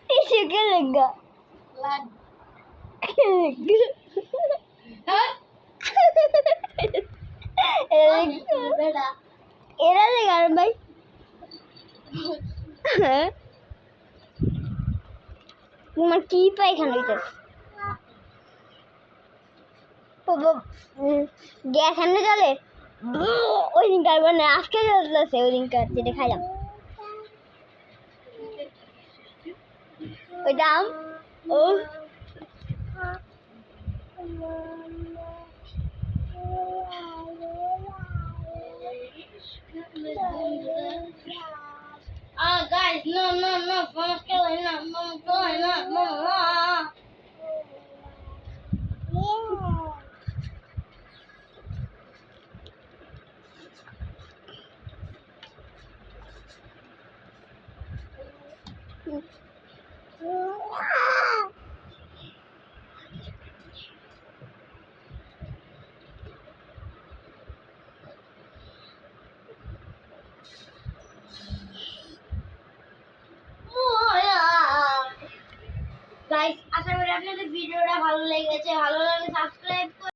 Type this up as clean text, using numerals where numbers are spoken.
इसे क्या लगा এরা গান ভাই তোমার কি পায়খানা হইতেছে গ্যাস এমনি চলে ওই দিনকার মানে আজকে চলতেছে ওই দিনকার যেটা খাইলাম ওই দাম ও guys, no, vamos que no, vamos no. Guys আশা করি আপনাদের ভিডিওটা ভালো লেগেছে ভালো লাগলে সাবস্ক্রাইব